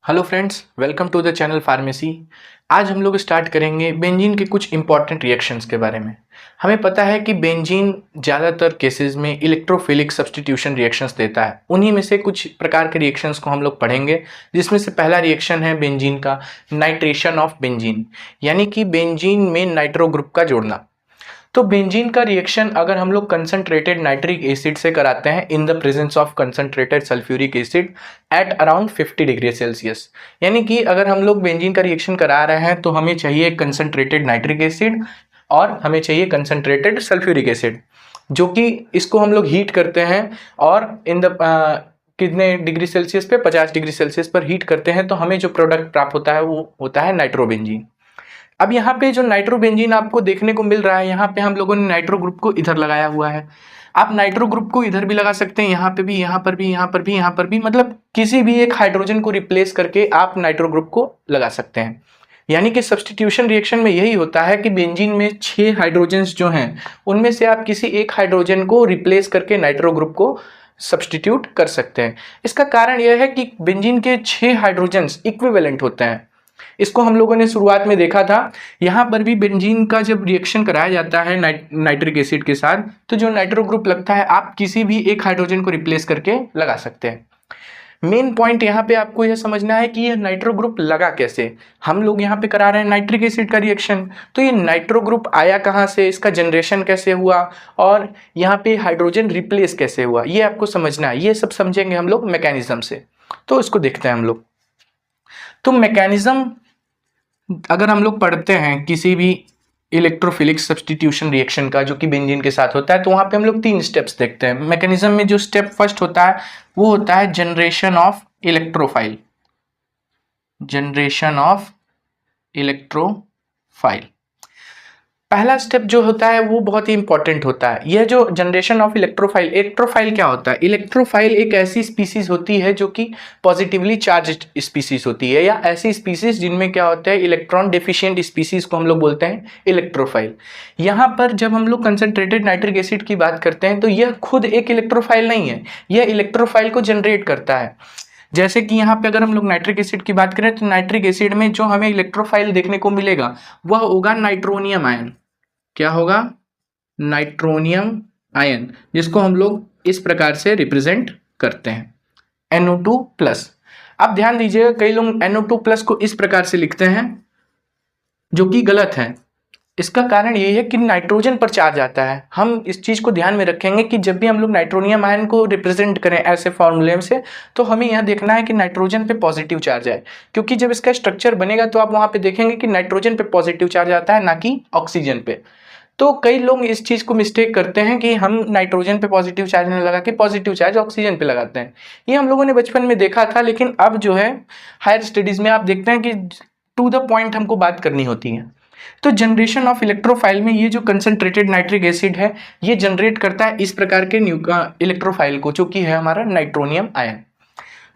Hello friends, welcome to the channel pharmacy. आज हम लोग स्टार्ट करेंगे बेंजीन के कुछ इंपॉर्टेंट रिएक्शंस के बारे में। हमें पता है कि बेंजीन ज़्यादातर केसेस में इलेक्ट्रोफिलिक सब्स्टिट्यूशन रिएक्शंस देता है। उन्हीं में से कुछ प्रकार के रिएक्शंस को हम लोग पढ़ेंगे, जिसमें से पहला रिएक्शन है बेंजीन का नाइट्रेशन ऑफ बेंजीन, यानी कि बेंजीन में नाइट्रो ग्रुप का जोड़ना। तो बेंजीन का रिएक्शन अगर हम लोग कंसंट्रेटेड नाइट्रिक एसिड से कराते हैं in the presence of concentrated sulphuric acid at around 50 degree Celsius, यानी कि अगर हम लोग बेंजीन का रिएक्शन करा रहे हैं तो हमें चाहिए कंसंट्रेटेड नाइट्रिक एसिड और हमें चाहिए कंसंट्रेटेड सल्फ्यूरिक एसिड, जो कि इसको हम लोग हीट करते हैं और इन द कितने डिग्री सेल्सियस पे 50 डिग्री सेल्सियस पर हीट करते हैं, तो हमें जो प्रोडक्ट प्राप्त होता है वो होता है नाइट्रोबेंजीन। अब यहाँ पे जो नाइट्रोबेंजीन आपको देखने को मिल रहा है, यहाँ पे हम लोगों ने नाइट्रो ग्रुप को इधर लगाया हुआ है। आप नाइट्रो ग्रुप को इधर भी लगा सकते हैं, यहाँ पे भी, यहाँ पर भी, यहाँ पर भी, यहाँ पर भी, मतलब किसी भी एक हाइड्रोजन को रिप्लेस करके आप नाइट्रो ग्रुप को लगा सकते हैं। यानी कि सब्स्टिट्यूशन रिएक्शन में यही होता है कि बेंजीन में 6 हाइड्रोजन्स जो हैं उनमें से आप किसी एक हाइड्रोजन को रिप्लेस करके नाइट्रो ग्रुप को सब्स्टिट्यूट कर सकते हैं। इसका कारण यह है कि बेंजीन के 6 हाइड्रोजन्स इक्विवेलेंट होते हैं। इसको हम लोगों ने शुरुआत में देखा था। यहाँ पर भी बेंजीन का जब रिएक्शन कराया जाता है नाइट्रिक एसिड के साथ, तो जो नाइट्रो ग्रुप लगता है आप किसी भी एक हाइड्रोजन को रिप्लेस करके लगा सकते हैं। मेन पॉइंट यहाँ पे आपको यह समझना है कि यह नाइट्रो ग्रुप लगा कैसे। हम लोग यहाँ पे करा रहे हैं नाइट्रिक एसिड का रिएक्शन, तो ये नाइट्रो ग्रुप आया कहाँ से, इसका जनरेशन कैसे हुआ और यहाँ पे हाइड्रोजन रिप्लेस कैसे हुआ, ये आपको समझना है। ये सब समझेंगे हम लोग मैकेनिज्म से, तो इसको देखते हैं हम लोग। तो मैकेनिज्म अगर हम लोग पढ़ते हैं किसी भी इलेक्ट्रोफिलिक सब्स्टिट्यूशन रिएक्शन का जो कि बेंजीन के साथ होता है, तो वहाँ पे हम लोग 3 स्टेप्स देखते हैं। मैकेनिज्म में जो स्टेप फर्स्ट होता है वो होता है generation of electrophile. Generation of electrophile पहला स्टेप जो होता है वो बहुत ही इंपॉर्टेंट होता है। यह जो जनरेशन ऑफ इलेक्ट्रोफाइल, इलेक्ट्रोफाइल क्या होता है? इलेक्ट्रोफाइल एक ऐसी स्पीसीज होती है जो कि पॉजिटिवली चार्ज्ड स्पीसीज होती है, या ऐसी स्पीसीज जिनमें क्या होता है, इलेक्ट्रॉन डेफिशिएंट स्पीसीज को हम लोग बोलते हैं इलेक्ट्रोफाइल। यहाँ पर जब हम लोग कंसंट्रेटेड नाइट्रिक एसिड की बात करते हैं तो यह खुद एक इलेक्ट्रोफाइल नहीं है, यह इलेक्ट्रोफाइल को जनरेट करता है। जैसे कि यहाँ पे अगर हम लोग नाइट्रिक एसिड की बात करें तो नाइट्रिक एसिड में जो हमें इलेक्ट्रोफाइल देखने को मिलेगा वह होगा नाइट्रोनियम आयन। क्या होगा? नाइट्रोनियम आयन, जिसको हम लोग इस प्रकार से रिप्रेजेंट करते हैं NO2+। अब ध्यान दीजिएगा, कई लोग NO2+ को इस प्रकार से लिखते हैं जो कि गलत है। इसका कारण ये है कि नाइट्रोजन पर चार्ज आता है। हम इस चीज़ को ध्यान में रखेंगे कि जब भी हम लोग नाइट्रोनियम आयन को रिप्रेजेंट करें ऐसे फॉर्मूले से, तो हमें यह देखना है कि नाइट्रोजन पे पॉजिटिव चार्ज है, क्योंकि जब इसका स्ट्रक्चर बनेगा तो आप वहाँ पे देखेंगे कि नाइट्रोजन पे पॉजिटिव चार्ज आता है, ना कि ऑक्सीजन पे। तो कई लोग इस चीज़ को मिस्टेक करते हैं कि हम नाइट्रोजन पे पॉजिटिव चार्ज नहीं लगा के पॉजिटिव चार्ज ऑक्सीजन पे लगाते हैं। ये हम लोगों ने बचपन में देखा था, लेकिन अब जो है हायर स्टडीज़ में आप देखते हैं कि टू द पॉइंट हमको बात करनी होती है। तो जनरेशन ऑफ इलेक्ट्रोफाइल में ये जो कंसंट्रेटेड नाइट्रिक एसिड है ये जनरेट करता है इस प्रकार के इलेक्ट्रोफाइल को, जो कि है हमारा नाइट्रोनियम आयन।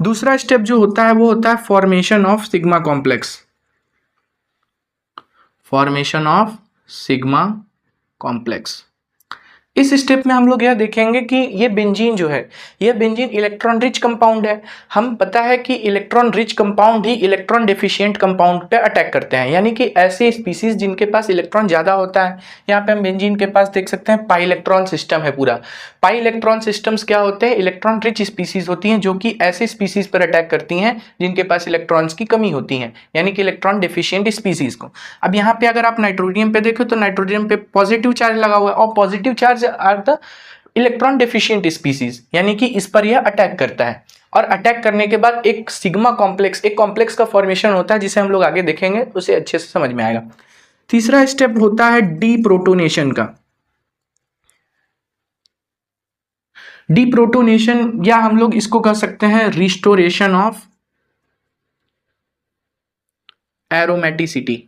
दूसरा स्टेप जो होता है वो होता है formation of sigma complex. Formation of sigma complex. इस स्टेप में हम लोग यह देखेंगे कि ये बेंजीन जो है, यह बेंजीन इलेक्ट्रॉन रिच कंपाउंड है। हम पता है कि इलेक्ट्रॉन रिच कंपाउंड ही इलेक्ट्रॉन डेफिशिएंट कंपाउंड पे अटैक करते हैं, यानी कि ऐसे स्पीसीज जिनके पास इलेक्ट्रॉन ज़्यादा होता है। यहाँ पे हम बेंजीन के पास देख सकते हैं पाई इलेक्ट्रॉन सिस्टम है पूरा। पाई इलेक्ट्रॉन सिस्टम्स क्या होते हैं? इलेक्ट्रॉन रिच स्पीसीज होती हैं जो कि ऐसे स्पीसीज पर अटैक करती हैं जिनके पास इलेक्ट्रॉन्स की कमी होती है, यानी कि इलेक्ट्रॉन डेफिशिएंट स्पीसीज को। अब यहाँ पे अगर आप नाइट्रोजन पे देखो तो नाइट्रोजन पे पॉजिटिव चार्ज लगा हुआ है, और positive charge are the electron deficient species, यानी कि इस पर यह अटैक करता है। और अटैक करने के बाद एक सिग्मा कॉम्प्लेक्स, एक कॉम्प्लेक्स का फॉर्मेशन होता है जिसे हम लोग आगे देखेंगे, उसे अच्छे से समझ में आएगा। तीसरा स्टेप होता है डीप्रोटोनेशन का। डीप्रोटोनेशन, या हम लोग इसको कह सकते हैं रिस्टोरेशन ऑफ एरोमेटिसिटी।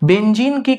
बेंजीन की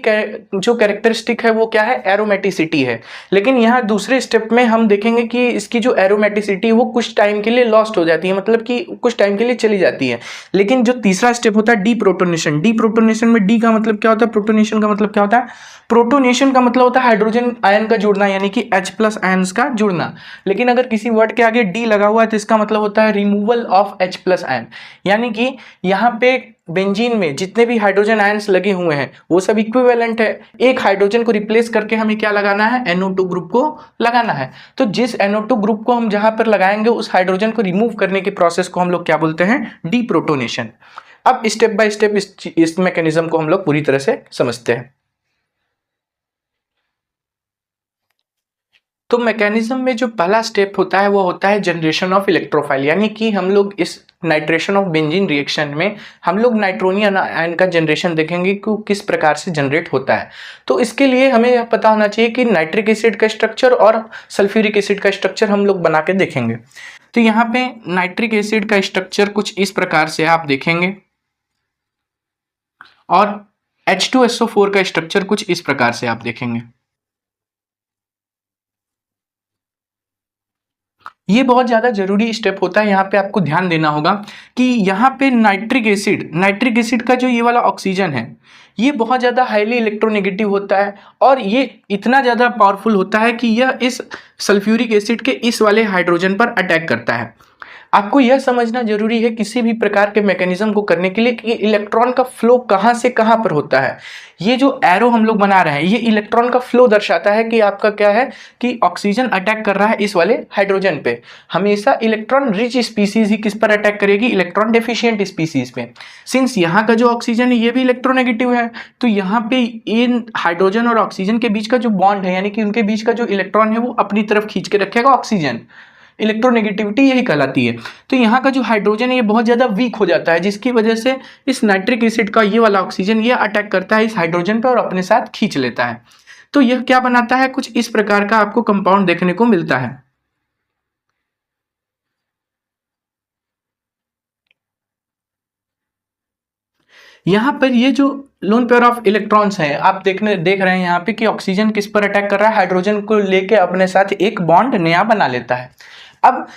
जो कैरेक्टरिस्टिक है वो क्या है, एरोमेटिसिटी है। लेकिन यहाँ दूसरे स्टेप में हम देखेंगे कि इसकी जो एरोमेटिसिटी वो कुछ टाइम के लिए लॉस्ट हो जाती है, मतलब कि कुछ टाइम के लिए चली जाती है। लेकिन जो तीसरा स्टेप होता है डीप्रोटोनेशन, डीप्रोटोनेशन में डी का मतलब क्या होता है, प्रोटोनेशन का मतलब क्या होता है, प्रोटोनेशन का मतलब होता है हाइड्रोजन आयन का जुड़ना, यानी कि H+ आयन्स का जुड़ना। लेकिन अगर किसी वर्ड के आगे डी लगा हुआ है तो इसका मतलब होता है रिमूवल ऑफ H+ आयन, यानी कि यहाँ पे बेंजीन में जितने भी हाइड्रोजन आयंस लगे हुए हैं वो सब इक्विवेलेंट है। एक हाइड्रोजन को रिप्लेस करके हमें क्या लगाना है, NO2 ग्रुप को लगाना है। तो जिस NO2 ग्रुप को हम जहां पर लगाएंगे उस हाइड्रोजन को रिमूव करने के प्रोसेस को हम लोग क्या बोलते हैं, डीप्रोटोनेशन। अब स्टेप बाय स्टेप इस मैकेनिज्म को हम लोग पूरी तरह से समझते हैं। तो मैकेनिज्म में जो पहला स्टेप होता है वो होता है जनरेशन ऑफ इलेक्ट्रोफाइल, यानी कि हम लोग इस नाइट्रेशन ऑफ बेंजीन रिएक्शन में हम लोग नाइट्रोनियन आयन का जनरेशन देखेंगे कि किस प्रकार से जनरेट होता है। तो इसके लिए हमें यह पता होना चाहिए कि नाइट्रिक एसिड का स्ट्रक्चर और सल्फ्यूरिक एसिड का स्ट्रक्चर हम लोग बना के देखेंगे। तो यहाँ पे नाइट्रिक एसिड का स्ट्रक्चर कुछ इस प्रकार से आप देखेंगे और H2SO4 का स्ट्रक्चर कुछ इस प्रकार से आप देखेंगे। ये बहुत ज़्यादा जरूरी स्टेप होता है, यहाँ पे आपको ध्यान देना होगा कि यहाँ पे नाइट्रिक एसिड का जो ये वाला ऑक्सीजन है ये बहुत ज़्यादा हाईली इलेक्ट्रोनेगेटिव होता है और ये इतना ज़्यादा पावरफुल होता है कि यह इस सल्फ्यूरिक एसिड के इस वाले हाइड्रोजन पर अटैक करता है। आपको यह समझना जरूरी है किसी भी प्रकार के मैकेनिज्म को करने के लिए कि इलेक्ट्रॉन का फ्लो कहाँ से कहाँ पर होता है। ये जो एरो हम लोग बना रहे हैं ये इलेक्ट्रॉन का फ्लो दर्शाता है कि आपका क्या है कि ऑक्सीजन अटैक कर रहा है इस वाले हाइड्रोजन पे। हमेशा इलेक्ट्रॉन रिच स्पीसीज ही किस पर अटैक करेगी, इलेक्ट्रॉन डेफिशिएंट स्पीसीज पे। सिंस यहाँ का जो ऑक्सीजन है ये भी इलेक्ट्रोनेगेटिव है तो यहाँ पे इन हाइड्रोजन और ऑक्सीजन के बीच का जो बॉन्ड है यानी कि उनके बीच का जो इलेक्ट्रॉन है वो अपनी तरफ खींच के रखेगा ऑक्सीजन। इलेक्ट्रोनेगेटिविटी यही कहलाती है। तो यहाँ का जो हाइड्रोजन है ये बहुत ज़्यादा वीक हो जाता है जिसकी वजह से इस नाइट्रिक एसिड का ये वाला ऑक्सीजन ये अटैक करता है इस हाइड्रोजन पर और अपने साथ खींच लेता है। तो यह क्या बनाता है, कुछ इस प्रकार का आपको कंपाउंड देखने को मिलता है। यहाँ पर ये जो लोन पेयर ऑफ इलेक्ट्रॉन्स हैं आप देख रहे हैं यहाँ पे कि ऑक्सीजन किस पर अटैक कर रहा है, हाइड्रोजन को लेके अपने साथ एक बॉन्ड नया बना लेता है। अब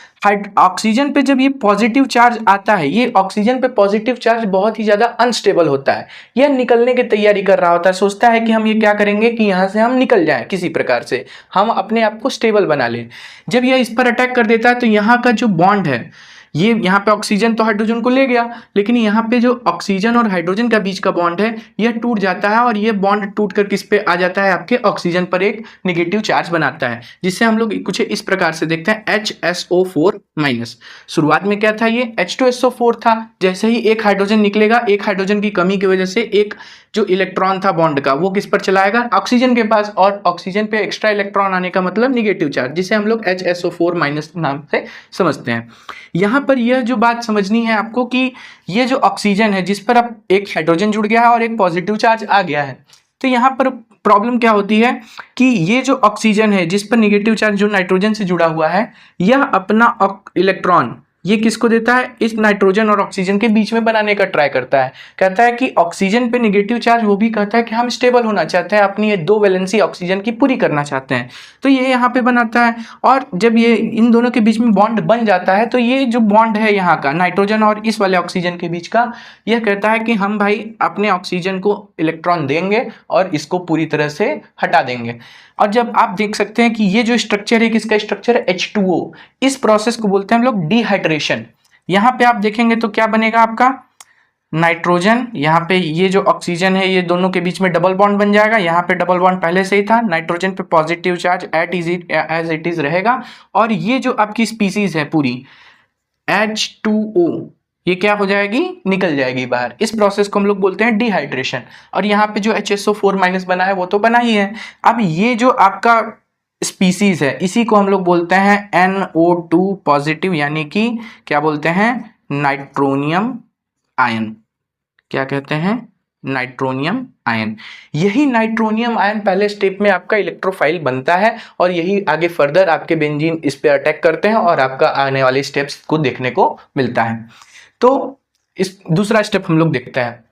ऑक्सीजन पे जब ये पॉजिटिव चार्ज आता है, ये ऑक्सीजन पे पॉजिटिव चार्ज बहुत ही ज़्यादा अनस्टेबल होता है, यह निकलने की तैयारी कर रहा होता है, सोचता है कि हम ये क्या करेंगे कि यहाँ से हम निकल जाएं, किसी प्रकार से हम अपने आप को स्टेबल बना लें। जब यह इस पर अटैक कर देता है तो यहाँ का जो बॉन्ड है ये यहाँ पे ऑक्सीजन तो हाइड्रोजन को ले गया लेकिन यहाँ पे जो ऑक्सीजन और हाइड्रोजन का बीच का बॉन्ड है यह टूट जाता है और ये बॉन्ड टूट कर किस पे आ जाता है, आपके ऑक्सीजन पर एक नेगेटिव चार्ज बनाता है जिससे हम लोग कुछ इस प्रकार से देखते हैं HSO4-। शुरुआत में क्या था, ये H2SO4 था, जैसे ही एक हाइड्रोजन निकलेगा एक हाइड्रोजन की कमी की वजह से एक जो इलेक्ट्रॉन था बॉन्ड का वो किस पर चलाएगा, ऑक्सीजन के पास, और ऑक्सीजन पे एक्स्ट्रा इलेक्ट्रॉन आने का मतलब निगेटिव चार्ज जिसे हम लोग HSO4- नाम से समझते हैं। यहाँ पर यह जो बात समझनी है आपको कि ये जो ऑक्सीजन है जिस पर अब एक हाइड्रोजन जुड़ गया है और एक पॉजिटिव चार्ज आ गया है, तो यहाँ पर प्रॉब्लम क्या होती है कि ये जो ऑक्सीजन है जिस पर निगेटिव चार्ज जो नाइट्रोजन से जुड़ा हुआ है यह अपना इलेक्ट्रॉन ये किसको देता है, इस नाइट्रोजन और ऑक्सीजन के बीच में बनाने का ट्राई करता है। कहता है कि ऑक्सीजन पे नेगेटिव चार्ज, वो भी कहता है कि हम स्टेबल होना चाहते हैं, अपनी ये 2 वैलेंसी ऑक्सीजन की पूरी करना चाहते हैं, तो ये यहाँ पे बनाता है। और जब ये इन दोनों के बीच में बॉन्ड बन जाता है तो ये जो बॉन्ड है यहाँ का नाइट्रोजन और इस वाले ऑक्सीजन के बीच का, यह कहता है कि हम भाई अपने ऑक्सीजन को इलेक्ट्रॉन देंगे और इसको पूरी तरह से हटा देंगे। और जब आप देख सकते हैं कि ये जो स्ट्रक्चर है किसका स्ट्रक्चर है, H2O, इस प्रोसेस को बोलते हैं हम लोग डिहाइड्रेशन। यहाँ पे आप देखेंगे तो क्या बनेगा आपका नाइट्रोजन, यहाँ पे ये जो ऑक्सीजन है ये दोनों के बीच में डबल बॉन्ड बन जाएगा, यहाँ पे डबल बॉन्ड पहले से ही था, नाइट्रोजन पे positive charge as it is रहेगा और ये जो आपकी स्पीसीज है पूरी H2O ये क्या हो जाएगी, निकल जाएगी बाहर। इस प्रोसेस को हम लोग बोलते हैं डिहाइड्रेशन। और यहाँ पे जो HSO4- बना है वो तो बना ही है। अब ये जो आपका स्पीसीज है इसी को हम लोग बोलते हैं NO2 यानी कि क्या बोलते हैं, नाइट्रोनियम आयन। क्या कहते हैं, नाइट्रोनियम आयन। यही नाइट्रोनियम आयन पहले स्टेप में आपका इलेक्ट्रोफाइल बनता है और यही आगे फर्दर आपके बेंजीन इस पे अटैक करते हैं और आपका आने वाले स्टेप्स को देखने को मिलता है। तो इस दूसरा स्टेप हम लोग देखते हैं।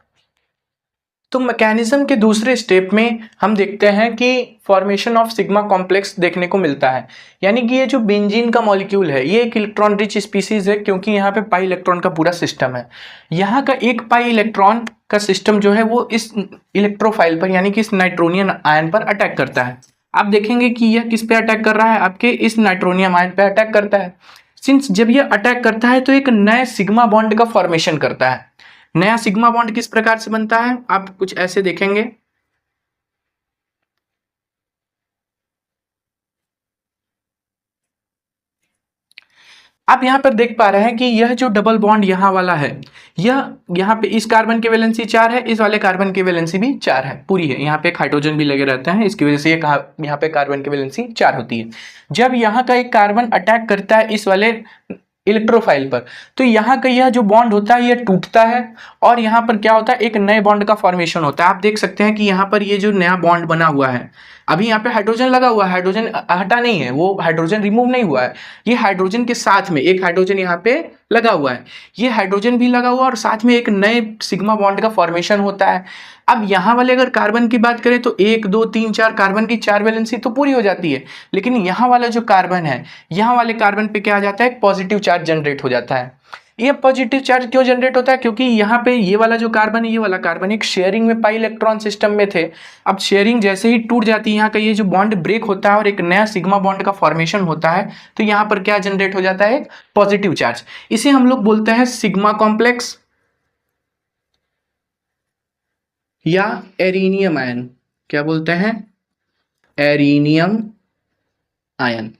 तो मैकेनिज्म के दूसरे स्टेप में हम देखते हैं कि फॉर्मेशन ऑफ सिग्मा कॉम्प्लेक्स देखने को मिलता है। यानी कि ये जो बेंजीन का मॉलिक्यूल है ये एक इलेक्ट्रॉन रिच स्पीसीज है, क्योंकि यहाँ पे पाई इलेक्ट्रॉन का पूरा सिस्टम है। यहाँ का एक पाई इलेक्ट्रॉन का सिस्टम जो है वो इस इलेक्ट्रोफाइल पर यानी कि इस नाइट्रोनियम आयन पर अटैक करता है। आप देखेंगे कि यह किस पे अटैक कर रहा है, आपके इस नाइट्रोनियम आयन पे अटैक करता है। सिंस जब यह अटैक करता है तो एक नए सिग्मा बॉन्ड का फॉर्मेशन करता है। नया सिग्मा बॉन्ड किस प्रकार से बनता है, आप कुछ ऐसे देखेंगे। आप यहाँ पर देख पा रहे हैं कि यह जो डबल बॉन्ड यहाँ वाला है, यह यहाँ पे इस कार्बन की वैलेंसी 4 है, इस वाले कार्बन की वैलेंसी भी 4 है, पूरी है। यहाँ पे एक हाइड्रोजन भी लगे रहते हैं, इसकी वजह से ये यहाँ पे कार्बन की वैलेंसी 4 होती है। जब यहाँ का एक कार्बन अटैक करता है इस वाले इलेक्ट्रोफाइल पर, तो यहाँ का यह जो बॉन्ड होता है यह टूटता है और यहाँ पर क्या होता है, एक नए बॉन्ड का फॉर्मेशन होता है। आप देख सकते हैं कि यहाँ पर ये जो नया बॉन्ड बना हुआ है, अभी यहाँ पे हाइड्रोजन लगा हुआ है, हाइड्रोजन हटा नहीं है, वो हाइड्रोजन रिमूव नहीं हुआ है। ये हाइड्रोजन के साथ में एक हाइड्रोजन यहाँ पे लगा हुआ है, ये हाइड्रोजन भी लगा हुआ और साथ में एक नए सिग्मा बॉन्ड का फॉर्मेशन होता है। अब यहाँ वाले अगर कार्बन की बात करें तो 1 2 3 4 कार्बन की 4 वैलेंसी तो पूरी हो जाती है, लेकिन यहाँ वाला जो कार्बन है, यहाँ वाले कार्बन पे क्या आ जाता है, एक पॉजिटिव चार्ज जनरेट हो जाता है। ये पॉजिटिव चार्ज क्यों जनरेट होता है, क्योंकि यहाँ पे ये वाला जो कार्बन है, ये वाला कार्बन एक शेयरिंग में पाई इलेक्ट्रॉन सिस्टम में थे। अब शेयरिंग जैसे ही टूट जाती है, यहाँ का ये जो बॉन्ड ब्रेक होता है और एक नया सिग्मा बॉन्ड का फॉर्मेशन होता है, तो यहाँ पर क्या जनरेट हो जाता है, एक पॉजिटिव चार्ज। इसे हम लोग बोलते हैं सिग्मा कॉम्प्लेक्स या एरिनियम आयन। क्या बोलते हैं, एरिनियम आयन।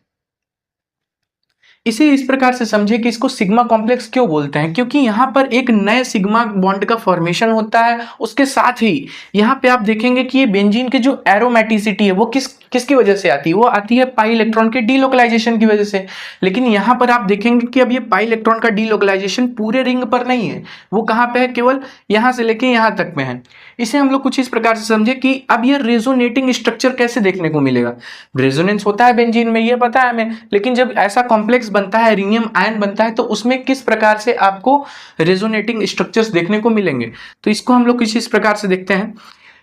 इसे इस प्रकार से समझे कि इसको सिग्मा कॉम्प्लेक्स क्यों बोलते हैं, क्योंकि यहाँ पर एक नए सिग्मा बॉन्ड का फॉर्मेशन होता है। उसके साथ ही यहाँ पे आप देखेंगे कि ये बेंजीन के जो एरोमेटिसिटी है वो किसकी वजह से आती है, वो आती है पाई इलेक्ट्रॉन के डीलोकलाइजेशन की वजह से। लेकिन यहाँ पर आप देखेंगे कि अब ये पाई इलेक्ट्रॉन का डीलोकलाइजेशन पूरे रिंग पर नहीं है, वो कहाँ पे है, केवल यहाँ से लेके यहाँ तक में है। इसे हम लोग कुछ इस प्रकार से समझे कि अब ये रेजोनेटिंग स्ट्रक्चर कैसे देखने को मिलेगा। रेजोनेंस होता है बेंजीन में, ये पता है हमें, लेकिन जब ऐसा कॉम्प्लेक्स बनता है, एरिनियम आयन बनता है, तो उसमें किस प्रकार से आपको रेजोनेटिंग स्ट्रक्चर्स देखने को मिलेंगे। तो इसको हम लोग किसी इस प्रकार से देखते हैं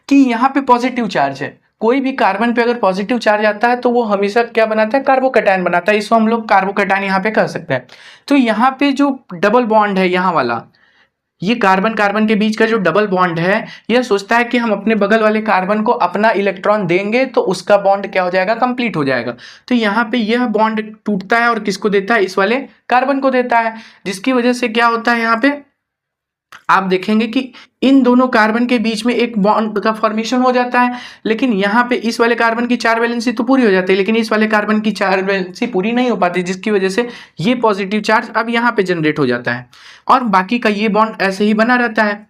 कि यहाँ पे पॉजिटिव चार्ज है, कोई भी कार्बन पे अगर पॉजिटिव चार्ज आता है तो वो हमेशा क्या बनाता है, कार्बोकैटायन बनाता है। इसको हम लोग कार्बोकैटायन यहाँ पे कह सकते हैं। तो यहाँ पे जो डबल बॉन्ड है यहाँ वाला, ये कार्बन कार्बन के बीच का जो डबल बॉन्ड है, यह सोचता है कि हम अपने बगल वाले कार्बन को अपना इलेक्ट्रॉन देंगे तो उसका बॉन्ड क्या हो जाएगा, कंप्लीट हो जाएगा। तो यहाँ पे यह बॉन्ड टूटता है और किसको देता है, इस वाले कार्बन को देता है, जिसकी वजह से क्या होता है, यहाँ पे आप देखेंगे कि इन दोनों कार्बन के बीच में एक बॉन्ड का फॉर्मेशन हो जाता है। लेकिन यहाँ पे इस वाले कार्बन की 4 वैलेंसी तो पूरी हो जाती है, लेकिन इस वाले कार्बन की 4 वैलेंसी पूरी नहीं हो पाती, जिसकी वजह से ये पॉजिटिव चार्ज अब यहाँ पे जनरेट हो जाता है और बाकी का ये बॉन्ड ऐसे ही बना रहता है,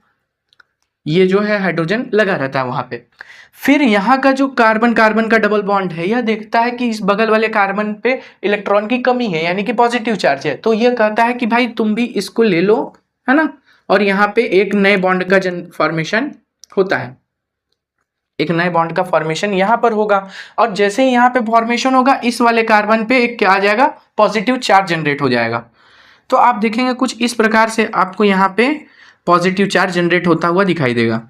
ये जो है हाइड्रोजन लगा रहता है वहां पे। फिर यहाँ का जो कार्बन कार्बन का डबल बॉन्ड है, यह देखता है कि इस बगल वाले कार्बन पे इलेक्ट्रॉन की कमी है, यानी कि पॉजिटिव चार्ज है, तो यह कहता है कि भाई तुम भी इसको ले लो, है ना। और यहाँ पे एक नए बॉन्ड का फॉर्मेशन होता है, एक नए बॉन्ड का फॉर्मेशन यहाँ पर होगा और जैसे ही यहाँ पे फॉर्मेशन होगा, इस वाले कार्बन पे एक क्या आ जाएगा, पॉजिटिव चार्ज जनरेट हो जाएगा। तो आप देखेंगे कुछ इस प्रकार से आपको यहाँ पे पॉजिटिव चार्ज जनरेट होता हुआ दिखाई देगा।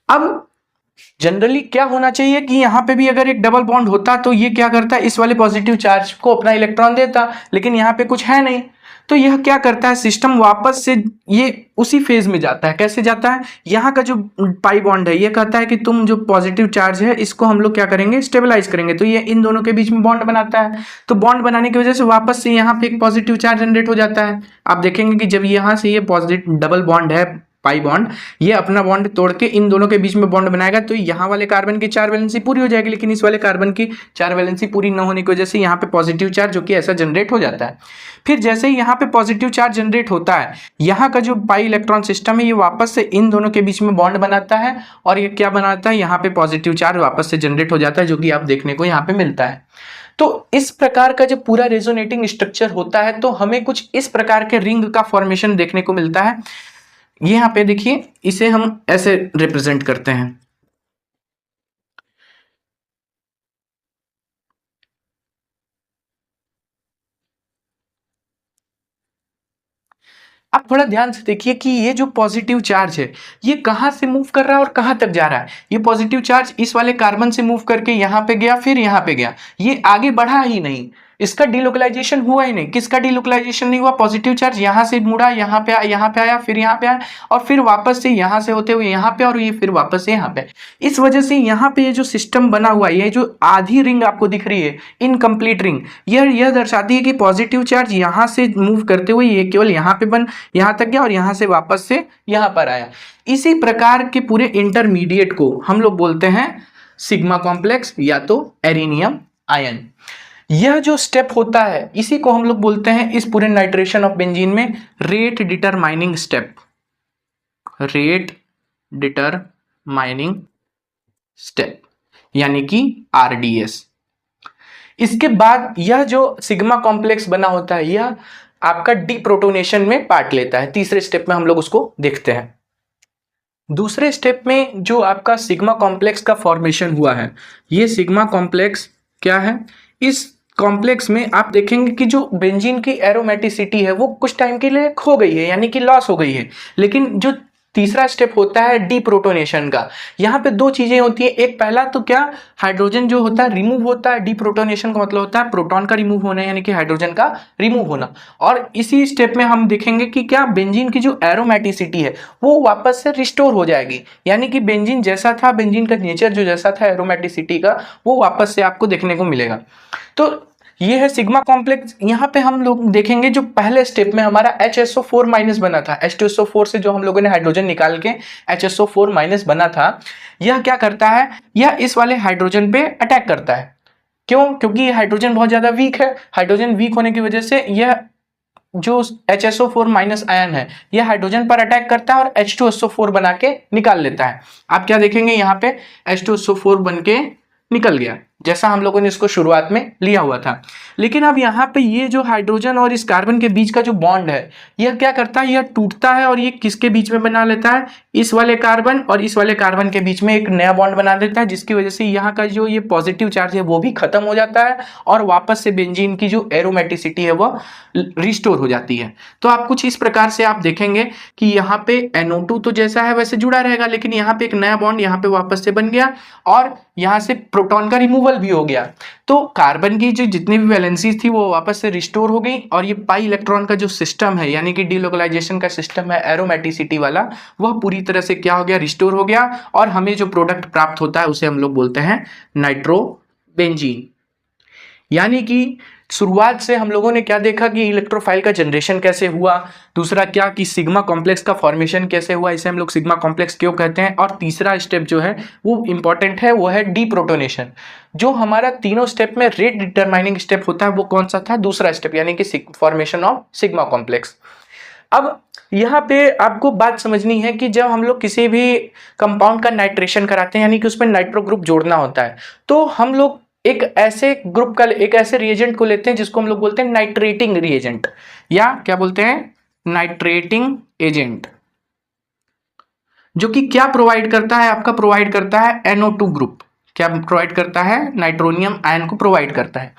अब जनरली क्या होना चाहिए कि यहाँ पे भी अगर एक डबल बॉन्ड होता तो ये क्या करता है, इस वाले पॉजिटिव चार्ज को अपना इलेक्ट्रॉन देता, लेकिन यहाँ पे कुछ है नहीं, तो यह क्या करता है, सिस्टम वापस से ये उसी फेज में जाता है। कैसे जाता है, यहाँ का जो पाई बॉन्ड है ये कहता है कि तुम जो पॉजिटिव चार्ज है इसको हम लोग क्या करेंगे, स्टेबलाइज करेंगे, तो ये इन दोनों के बीच में बॉन्ड बनाता है। तो बॉन्ड बनाने की वजह से वापस से यहाँ पे एक पॉजिटिव चार्ज जनरेट हो जाता है। आप देखेंगे कि जब यहाँ से ये पॉजिटिव डबल बॉन्ड है, पाई बॉन्ड, ये अपना बॉन्ड तोड़ के इन दोनों के बीच में बॉन्ड बनाएगा, तो यहाँ वाले कार्बन की 4 वैलेंसी पूरी हो जाएगी, लेकिन इस वाले कार्बन की 4 वैलेंसी पूरी न होने की वजह से यहाँ पे पॉजिटिव चार्ज जो कि ऐसा जनरेट हो जाता है। फिर जैसे ही यहाँ पे पॉजिटिव चार्ज जनरेट होता है, यहाँ का जो पाई इलेक्ट्रॉन सिस्टम है ये वापस से इन दोनों के बीच में बॉन्ड बनाता है और ये क्या बनाता है, यहाँ पे पॉजिटिव चार्ज वापस से जनरेट हो जाता है, जो कि आप देखने को यहाँ पे मिलता है। तो इस प्रकार का जब पूरा रेजोनेटिंग स्ट्रक्चर होता है तो हमें कुछ इस प्रकार के रिंग का फॉर्मेशन देखने को मिलता है। ये यहाँ पे देखिए, इसे हम ऐसे रिप्रेजेंट करते हैं। आप थोड़ा ध्यान से देखिए कि ये जो पॉजिटिव चार्ज है ये कहाँ से मूव कर रहा है और कहाँ तक जा रहा है। ये पॉजिटिव चार्ज इस वाले कार्बन से मूव करके यहाँ पे गया, फिर यहाँ पे गया, ये आगे बढ़ा ही नहीं, इसका डिलोकलाइजेशन हुआ ही नहीं। किसका डिलोकलाइजेशन नहीं हुआ? पॉजिटिव चार्ज यहाँ से मुड़ा, यहाँ पे आया, फिर यहाँ पे आया, और फिर वापस से यहाँ से होते हुए यहाँ पे, और ये फिर वापस से यहाँ पे। इस वजह से यहाँ पे ये जो सिस्टम बना हुआ है, ये जो आधी रिंग आपको दिख रही है, इनकम्प्लीट रिंग, यह दर्शाती है कि पॉजिटिव चार्ज यहाँ से मूव करते हुए ये केवल यहाँ पे यहाँ तक गया और यहाँ से वापस से यहाँ पर आया। इसी प्रकार के पूरे इंटरमीडिएट को हम लोग बोलते हैं सिग्मा कॉम्प्लेक्स या तो एरिनियम आयन। यह जो स्टेप होता है इसी को हम लोग बोलते हैं इस पूरे नाइट्रेशन ऑफ बेंजीन में rate determining step, rate determining step यानी कि आरडीएस। इसके बाद यह जो सिग्मा कॉम्प्लेक्स बना होता है यह आपका डीप्रोटोनेशन में पार्ट लेता है। तीसरे स्टेप में हम लोग उसको देखते हैं। दूसरे स्टेप में जो आपका सिग्मा कॉम्प्लेक्स का फॉर्मेशन हुआ है, ये सिग्मा कॉम्प्लेक्स क्या है? इस कॉम्प्लेक्स में आप देखेंगे कि जो बेंजीन की एरोमेटिसिटी है वो कुछ टाइम के लिए खो गई है, यानी कि लॉस हो गई है। लेकिन जो तीसरा स्टेप होता है डीप्रोटोनेशन का, यहाँ पे दो चीजें होती है। एक पहला तो क्या, हाइड्रोजन जो होता है रिमूव होता है। डीप्रोटोनेशन का मतलब होता है प्रोटॉन का रिमूव होना, यानी कि हाइड्रोजन का रिमूव होना। और इसी स्टेप में हम देखेंगे कि क्या बेंजीन की जो एरोमेटिसिटी है वो वापस से रिस्टोर हो जाएगी, यानी कि बेंजीन जैसा था, बेंजीन का नेचर जो जैसा था एरोमेटिसिटी का, वो वापस से आपको देखने को मिलेगा। तो ये है सिग्मा कॉम्प्लेक्स। यहाँ पे हम लोग देखेंगे जो पहले स्टेप में हमारा HSO4 माइनस बना था, H2SO4 से जो हम लोगों ने हाइड्रोजन निकाल के HSO4 माइनस बना था, यह क्या करता है, यह इस वाले हाइड्रोजन पे अटैक करता है। क्यों? क्योंकि हाइड्रोजन बहुत ज्यादा वीक है। हाइड्रोजन वीक होने की वजह से यह जो HSO4 माइनस आयन है यह हाइड्रोजन पर अटैक करता है और H2SO4 बना के निकाल लेता है। आप क्या देखेंगे, यहाँ पे H2SO4 बन के निकल गया, जैसा हम लोगों ने इसको शुरुआत में लिया हुआ था। लेकिन अब यहाँ पे ये जो हाइड्रोजन और इस कार्बन के बीच का जो बॉन्ड है यह क्या करता है, यह टूटता है और ये किसके बीच में बना लेता है, इस वाले कार्बन और इस वाले कार्बन के बीच में एक नया बॉन्ड बना देता है, जिसकी वजह से यहाँ का जो ये पॉजिटिव चार्ज है वो भी खत्म हो जाता है और वापस से बेंजीन की जो एरोमेटिसिटी है वो रिस्टोर हो जाती है। तो आप कुछ इस प्रकार से आप देखेंगे कि यहाँ पे NO2 तो जैसा है वैसे जुड़ा रहेगा, लेकिन यहाँ पे एक नया बॉन्ड यहाँ पे वापस से बन गया और यहाँ से प्रोटॉन का रिमूवल भी हो गया। तो कार्बन की जो जितनी भी वैलेंसी थी वो वापस से रिस्टोर हो गई और ये पाई इलेक्ट्रॉन का जो सिस्टम है, यानी कि डीलोकलाइजेशन का सिस्टम है एरोमेटिसिटी वाला, वह पूरी तरह से क्या हो गया, रिस्टोर हो गया। और हमें जो प्रोडक्ट प्राप्त होता है उसे हम लोग बोलते हैं नाइट्रोबेंजीन। यानी कि शुरुआत से हम लोगों ने क्या देखा कि इलेक्ट्रोफाइल का जनरेशन कैसे हुआ, दूसरा क्या कि सिग्मा कॉम्प्लेक्स का फॉर्मेशन कैसे हुआ, इसे हम लोग सिग्मा कॉम्प्लेक्स क्यों कहते हैं, और तीसरा स्टेप जो है वो इंपॉर्टेंट है, वो है डीप्रोटोनेशन। जो हमारा तीनों स्टेप में रेट डिटरमाइनिंग स्टेप होता है वो कौन सा था, दूसरा स्टेप, यानी कि फॉर्मेशन ऑफ सिग्मा कॉम्प्लेक्स। अब यहाँ पे आपको बात समझनी है कि जब हम लोग किसी भी कंपाउंड का नाइट्रेशन कराते हैं, यानी कि उसमें नाइट्रो ग्रुप जोड़ना होता है, तो हम लोग एक ऐसे ग्रुप का, एक ऐसे रिएजेंट को लेते हैं जिसको हम लोग बोलते हैं नाइट्रेटिंग रिएजेंट, या क्या बोलते हैं, नाइट्रेटिंग एजेंट, जो कि क्या प्रोवाइड करता है, आपका प्रोवाइड करता है NO2 ग्रुप। क्या प्रोवाइड करता है, नाइट्रोनियम आयन को प्रोवाइड करता है।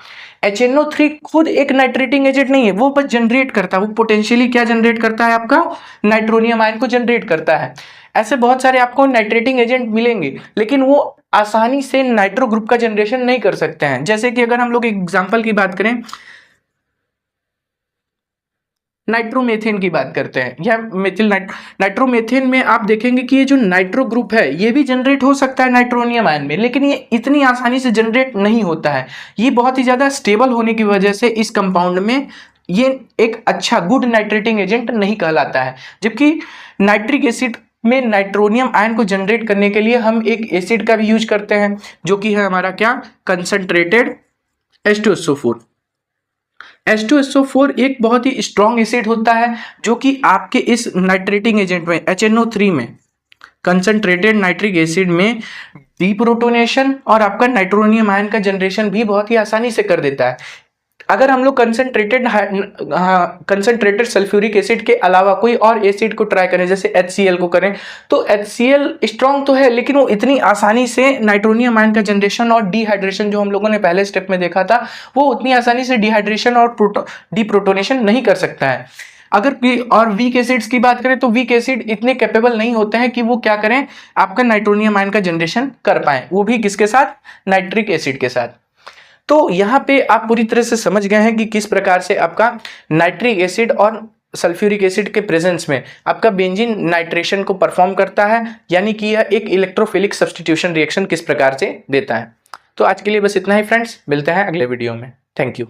HNO3 खुद एक नाइट्रेटिंग एजेंट नहीं है, वो बस जनरेट करता है, वो पोटेंशियली क्या जनरेट करता है, आपका नाइट्रोनियम आयन को जनरेट करता है। ऐसे बहुत सारे आपको नाइट्रेटिंग एजेंट मिलेंगे, लेकिन वो आसानी से नाइट्रो ग्रुप का जनरेशन नहीं कर सकते हैं। जैसे कि अगर हम लोग एग्जांपल की बात करें, नाइट्रोमेथेन की बात करते हैं, या मेथिल नाइट्रोमेथेन में आप देखेंगे कि ये जो नाइट्रो ग्रुप है ये भी जनरेट हो सकता है नाइट्रोनियम आयन में, लेकिन ये इतनी आसानी से जनरेट नहीं होता है। ये बहुत ही ज़्यादा स्टेबल होने की वजह से इस कंपाउंड में ये एक अच्छा गुड नाइट्रेटिंग एजेंट नहीं कहलाता है। जबकि नाइट्रिक एसिड में नाइट्रोनियम आयन को जनरेट करने के लिए हम एक एसिड का भी यूज करते हैं, जो कि है हमारा क्या, कंसंट्रेटेड H2SO4। H2SO4 एक बहुत ही स्ट्रॉन्ग एसिड होता है, जो कि आपके इस नाइट्रेटिंग एजेंट में HNO3 में, कंसंट्रेटेड नाइट्रिक एसिड में डीप्रोटोनेशन और आपका नाइट्रोनियम आयन का जनरेशन भी बहुत ही आसानी से कर देता है। अगर हम लोग कंसंट्रेटेड सल्फ्यूरिक एसिड के अलावा कोई और एसिड को ट्राई करें, जैसे HCl को करें, तो HCl स्ट्रॉन्ग तो है, लेकिन वो इतनी आसानी से नाइट्रोनियम आयन का जनरेशन और डिहाइड्रेशन, जो हम लोगों ने पहले स्टेप में देखा था, वो उतनी आसानी से डिहाइड्रेशन और डीप्रोटोनेशन नहीं कर सकता है। अगर और वीक एसिड्स की बात करें तो वीक एसिड इतने कैपेबल नहीं होते हैं कि वो क्या करें, आपका नाइट्रोनियम आयन का जनरेशन कर पाए, वो भी किसके साथ, नाइट्रिक एसिड के साथ। तो यहाँ पे आप पूरी तरह से समझ गए हैं कि किस प्रकार से आपका नाइट्रिक एसिड और सल्फ्यूरिक एसिड के प्रेजेंस में आपका बेंजीन नाइट्रेशन को परफॉर्म करता है, यानी कि यह एक इलेक्ट्रोफिलिक सब्स्टिट्यूशन रिएक्शन किस प्रकार से देता है। तो आज के लिए बस इतना ही फ्रेंड्स, मिलते हैं अगले वीडियो में। Thank you.